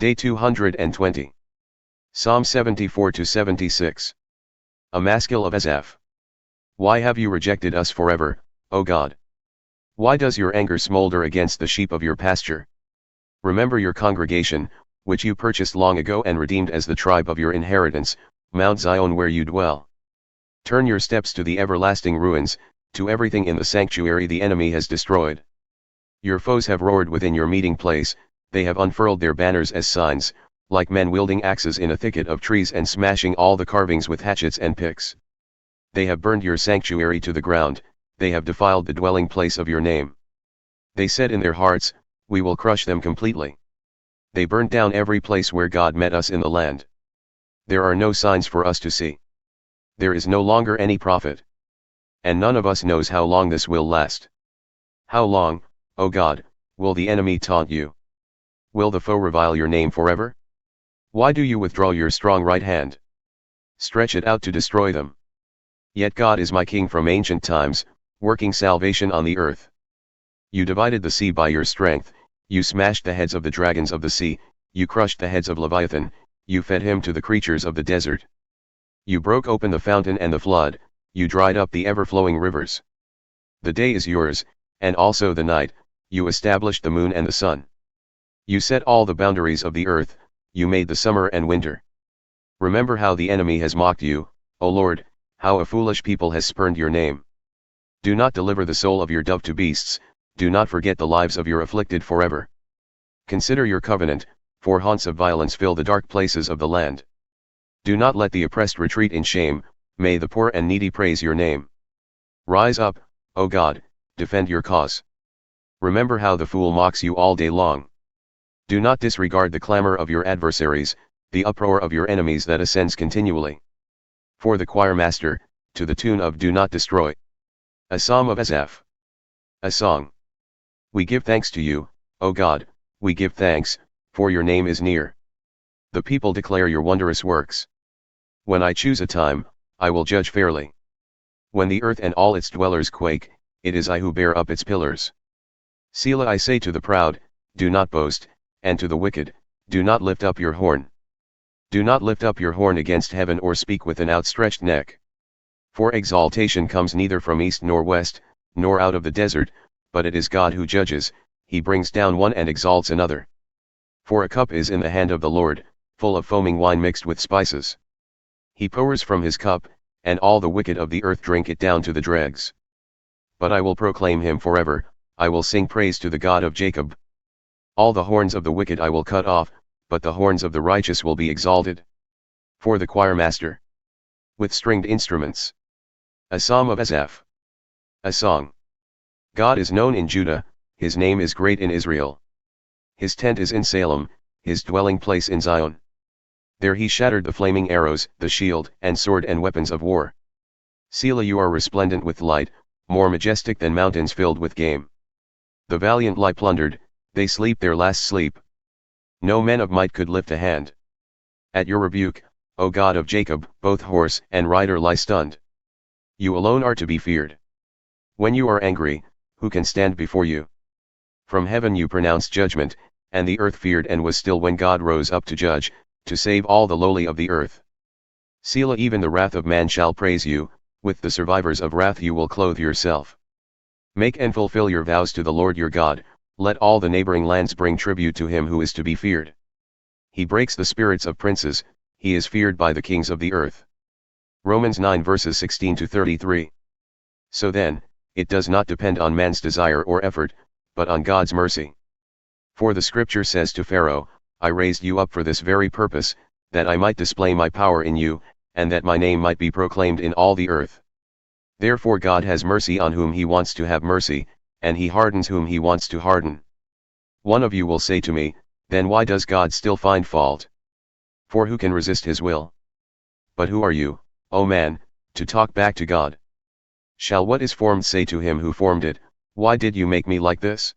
Day 220. Psalm 74-76. A Maskil of Asaph. Why have you rejected us forever, O God? Why does your anger smolder against the sheep of your pasture? Remember your congregation, which you purchased long ago and redeemed as the tribe of your inheritance, Mount Zion where you dwell. Turn your steps to the everlasting ruins, to everything in the sanctuary the enemy has destroyed. Your foes have roared within your meeting place, they have unfurled their banners as signs, like men wielding axes in a thicket of trees and smashing all the carvings with hatchets and picks. They have burned your sanctuary to the ground, they have defiled the dwelling place of your name. They said in their hearts, we will crush them completely. They burned down every place where God met us in the land. There are no signs for us to see. There is no longer any prophet. And none of us knows how long this will last. How long, O God, will the enemy taunt you? Will the foe revile your name forever? Why do you withdraw your strong right hand? Stretch it out to destroy them. Yet God is my King from ancient times, working salvation on the earth. You divided the sea by your strength, you smashed the heads of the dragons of the sea, you crushed the heads of Leviathan, you fed him to the creatures of the desert. You broke open the fountain and the flood, you dried up the ever-flowing rivers. The day is yours, and also the night, you established the moon and the sun. You set all the boundaries of the earth, you made the summer and winter. Remember how the enemy has mocked you, O Lord, how a foolish people has spurned your name. Do not deliver the soul of your dove to beasts, do not forget the lives of your afflicted forever. Consider your covenant, for haunts of violence fill the dark places of the land. Do not let the oppressed retreat in shame, may the poor and needy praise your name. Rise up, O God, defend your cause. Remember how the fool mocks you all day long. Do not disregard the clamor of your adversaries, the uproar of your enemies that ascends continually. For the choirmaster, to the tune of Do Not Destroy. A Psalm of Asaph. A song. We give thanks to you, O God, we give thanks, for your name is near. The people declare your wondrous works. When I choose a time, I will judge fairly. When the earth and all its dwellers quake, it is I who bear up its pillars. Selah I say to the proud, do not boast, and to the wicked, do not lift up your horn. Do not lift up your horn against heaven or speak with an outstretched neck. For exaltation comes neither from east nor west, nor out of the desert, but it is God who judges, he brings down one and exalts another. For a cup is in the hand of the Lord, full of foaming wine mixed with spices. He pours from his cup, and all the wicked of the earth drink it down to the dregs. But I will proclaim him forever, I will sing praise to the God of Jacob. All the horns of the wicked I will cut off, but the horns of the righteous will be exalted. For the choirmaster. With stringed instruments. A Psalm of Asaph. A song. God is known in Judah, his name is great in Israel. His tent is in Salem, his dwelling place in Zion. There he shattered the flaming arrows, the shield, and sword and weapons of war. Selah You are resplendent with light, more majestic than mountains filled with game. The valiant lie plundered, they sleep their last sleep. No men of might could lift a hand. At your rebuke, O God of Jacob, both horse and rider lie stunned. You alone are to be feared. When you are angry, who can stand before you? From heaven you pronounced judgment, and the earth feared and was still when God rose up to judge, to save all the lowly of the earth. Selah Even the wrath of man shall praise you, with the survivors of wrath you will clothe yourself. Make and fulfill your vows to the Lord your God, let all the neighboring lands bring tribute to him who is to be feared. He breaks the spirits of princes, he is feared by the kings of the earth. Romans 9 verses 16-33. So then, it does not depend on man's desire or effort, but on God's mercy. For the scripture says to Pharaoh, I raised you up for this very purpose, that I might display my power in you, and that my name might be proclaimed in all the earth. Therefore God has mercy on whom he wants to have mercy, and he hardens whom he wants to harden. One of you will say to me, then why does God still find fault? For who can resist his will? But who are you, O man, to talk back to God? Shall what is formed say to him who formed it, why did you make me like this?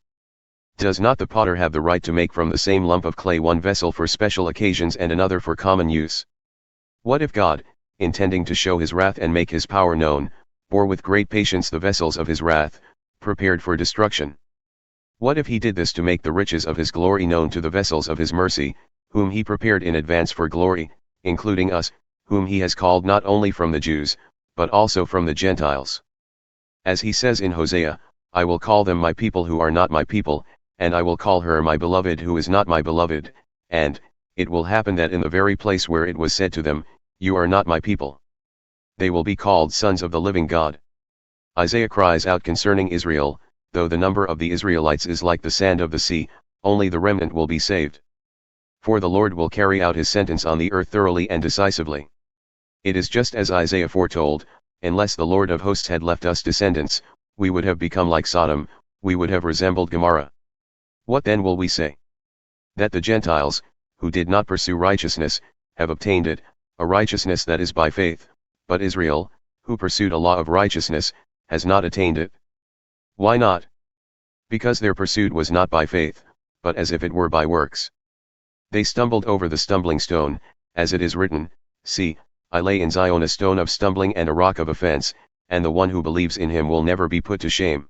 Does not the potter have the right to make from the same lump of clay one vessel for special occasions and another for common use? What if God, intending to show his wrath and make his power known, bore with great patience the vessels of his wrath, prepared for destruction? What if he did this to make the riches of his glory known to the vessels of his mercy, whom he prepared in advance for glory, including us, whom he has called not only from the Jews, but also from the Gentiles. As he says in Hosea, I will call them my people who are not my people, and I will call her my beloved who is not my beloved, and, it will happen that in the very place where it was said to them, you are not my people, they will be called sons of the living God. Isaiah cries out concerning Israel, though the number of the Israelites is like the sand of the sea, only the remnant will be saved. For the Lord will carry out his sentence on the earth thoroughly and decisively. It is just as Isaiah foretold, unless the Lord of hosts had left us descendants, we would have become like Sodom, we would have resembled Gomorrah. What then will we say? That the Gentiles, who did not pursue righteousness, have obtained it, a righteousness that is by faith, but Israel, who pursued a law of righteousness, has not attained it. Why not? Because their pursuit was not by faith, but as if it were by works. They stumbled over the stumbling stone, as it is written, See, I lay in Zion a stone of stumbling and a rock of offense, and the one who believes in him will never be put to shame.